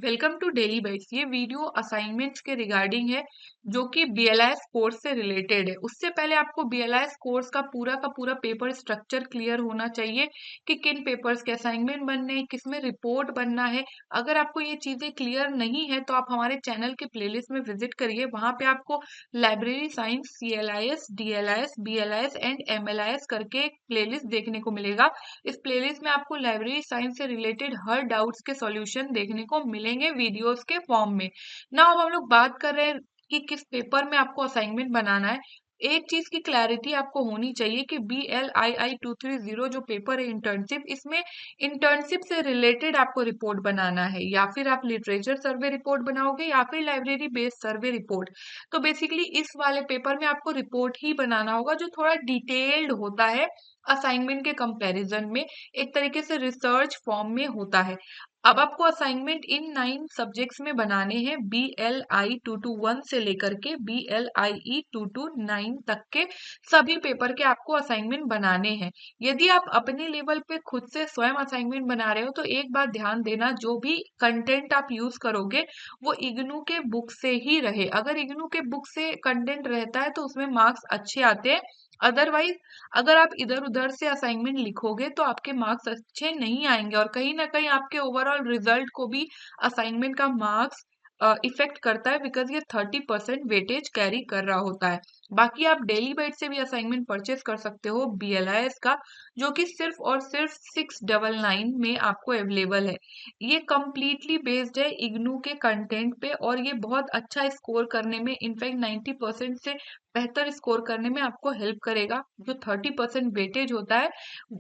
Welcome to daily bites. ये video assignments के regarding है जो कि बीएलआईएस कोर्स से रिलेटेड है। उससे पहले आपको बीएलआईएस कोर्स का पूरा पेपर स्ट्रक्चर क्लियर होना चाहिए कि किन पेपर्स के असाइनमेंट बनने हैं, किसमें रिपोर्ट बनना है। अगर आपको ये चीजें क्लियर नहीं है तो आप हमारे चैनल के प्लेलिस्ट में विजिट करिए। वहां पे आपको library science, सीएलआईएस, डीएलआईएस, BLIS and MLIS करके एक प्लेलिस्ट देखने को मिलेगा। इस प्लेलिस्ट में आपको लाइब्रेरी साइंस से रिलेटेड हर डाउट्स के सॉल्यूशन देखने को मिलेंगे वीडियोस के फॉर्म में। ना अब हम लोग बात कर रहे हैं कि किस पेपर में आपको असाइनमेंट बनाना है। एक चीज की क्लैरिटी आपको होनी चाहिए कि BLII 230 जो पेपर है इंटर्नशिप, इसमें इंटर्नशिप से रिलेटेड आपको रिपोर्ट बनाना है, या फिर आप लिटरेचर सर्वे रिपोर्ट बनाओगे या फिर लाइब्रेरी बेस्ड सर्वे रिपोर्ट। तो बेसिकली इस वाले पेपर में आपको रिपोर्ट ही बनाना होगा जो थोड़ा डिटेल्ड होता है असाइनमेंट के कंपैरिजन में, एक तरीके से रिसर्च फॉर्म में होता है। अब आपको असाइनमेंट इन 9 सब्जेक्ट्स में बनाने हैं, BLI 221 से लेकर के BLIE 229 तक के सभी पेपर के आपको असाइनमेंट बनाने हैं। यदि आप अपने लेवल पे खुद से स्वयं असाइनमेंट बना रहे हो तो एक बात ध्यान देना, जो भी कंटेंट आप यूज करोगे वो इग्नू के बुक से ही रहे। अगर इग्नू के बुक से कंटेंट रहता है तो उसमें मार्क्स अच्छे आते हैं। अदरवाइज अगर आप इधर उधर से असाइनमेंट लिखोगे तो आपके मार्क्स अच्छे नहीं आएंगे, और कहीं ना कहीं आपके ओवरऑल रिजल्ट को भी असाइनमेंट का मार्क्स इफेक्ट करता है, बिकॉज ये 30% वेटेज कैरी कर रहा होता है। बाकी आप डेली बाइट से भी असाइनमेंट परचेज कर सकते हो बीएलआईएस का, जो कि सिर्फ और सिर्फ 699 में आपको अवेलेबल है। ये कम्प्लीटली बेस्ड है इग्नू के कंटेंट पे, और ये बहुत अच्छा स्कोर करने में, इनफैक्ट 90% से बेहतर स्कोर करने में आपको हेल्प करेगा। जो 30% वेटेज होता है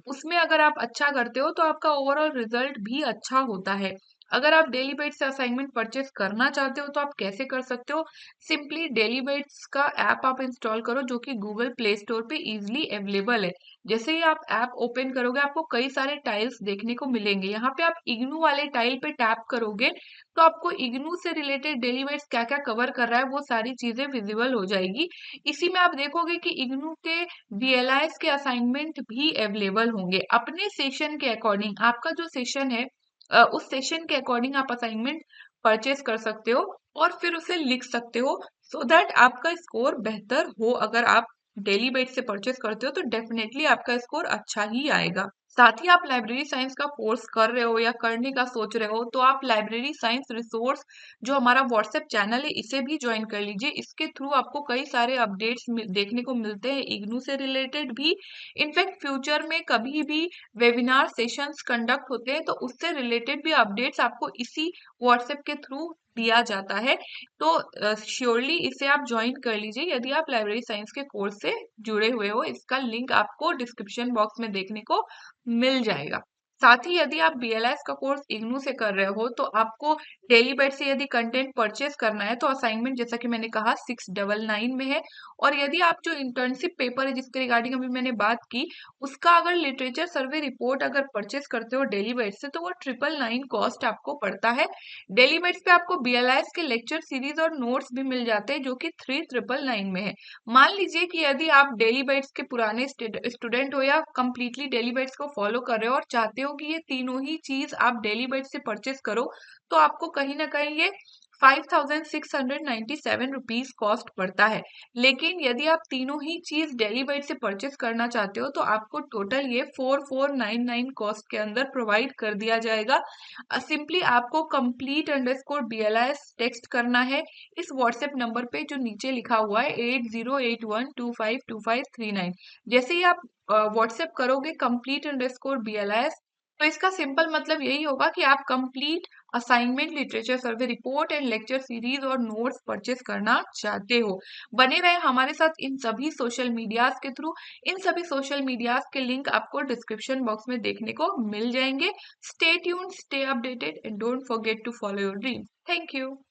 उसमें अगर आप अच्छा करते हो तो आपका ओवरऑल रिजल्ट भी अच्छा होता है। अगर आप डेली बाइट्स से असाइनमेंट परचेस करना चाहते हो तो आप कैसे कर सकते हो? सिंपली डेली बाइट्स का ऐप आप इंस्टॉल करो, जो कि गूगल प्ले स्टोर पे इजीली अवेलेबल है। जैसे ही आप ऐप ओपन करोगे आपको कई सारे टाइल्स देखने को मिलेंगे। यहाँ पे आप इग्नू वाले टाइल पे टैप करोगे तो आपको इग्नू से रिलेटेड डेली बाइट्स क्या क्या कवर कर रहा है वो सारी चीजें विजिबल हो जाएगी। इसी में आप देखोगे कि इग्नू के बीएलआईएस के असाइनमेंट भी अवेलेबल होंगे अपने सेशन के अकॉर्डिंग। आपका जो सेशन है उस सेशन के अकॉर्डिंग आप असाइनमेंट परचेज कर सकते हो और फिर उसे लिख सकते हो, सो दैट आपका स्कोर बेहतर हो। अगर आप डेली बेट से परचेज करते हो तो डेफिनेटली आपका स्कोर अच्छा ही आएगा। साथ ही आप लाइब्रेरी साइंस का कोर्स कर रहे हो या करने का सोच रहे हो तो आप लाइब्रेरी साइंस रिसोर्स, जो हमारा व्हाट्सएप चैनल है, इसे भी ज्वाइन कर लीजिए। इसके थ्रू आपको कई सारे अपडेट्स देखने को मिलते हैं इग्नू से रिलेटेड भी। इनफैक्ट फ्यूचर में कभी भी वेबिनार सेशंस कंडक्ट होते हैं तो उससे रिलेटेड भी अपडेट्स आपको इसी व्हाट्सएप के थ्रू दिया जाता है। तो श्योरली इसे आप ज्वाइन कर लीजिए यदि आप लाइब्रेरी साइंस के कोर्स से जुड़े हुए हो। इसका लिंक आपको डिस्क्रिप्शन बॉक्स में देखने को मिल जाएगा। साथ ही यदि आप बीएलएस का कोर्स इग्नू से कर रहे हो तो आपको डेली बेट से यदि कंटेंट परचेज करना है तो असाइनमेंट, जैसा कि मैंने कहा, 699 में है। और यदि आप जो इंटर्नशिप पेपर है जिसके रिगार्डिंग अभी मैंने बात की, उसका अगर लिटरेचर सर्वे रिपोर्ट अगर परचेज करते हो डेली बेट से तो वो 999 कॉस्ट आपको पड़ता है। डेली बेट्स पे आपको बीएलएस के लेक्चर सीरीज और नोट्स भी मिल जाते हैं जो कि 3999 में है। मान लीजिए कि यदि आप डेली बाइट्स के पुराने स्टूडेंट हो या कंप्लीटली डेली बाइट्स को फॉलो कर रहे हो और चाहते हो कि ये तीनों ही चीज आप डेली बाइट्स से परचेस करो, तो आपको कहीं ना कहीं ये 5697 रुपीज कॉस्ट पड़ता है। लेकिन यदि आप तीनों ही चीज डेली बाइट से परचेस करना चाहते हो तो आपको टोटल ये 4499 कॉस्ट के अंदर प्रोवाइड कर दिया जाएगा। सिंपली आपको complete_BLIS टेक्स्ट करना है इस व्हाट्सएप नंबर पे जो नीचे लिखा हुआ है 8081252539। जैसे ही आप व्हाट्सएप करोगे complete_BLIS, तो इसका सिंपल मतलब यही होगा कि आप complete assignment, literature survey report and lecture series और नोट्स परचेस करना चाहते हो। बने रहे हमारे साथ इन सभी सोशल मीडियाज के थ्रू। इन सभी सोशल मीडियाज के लिंक आपको डिस्क्रिप्शन बॉक्स में देखने को मिल जाएंगे। Stay tuned, stay updated and don't forget to follow your dream. Thank you.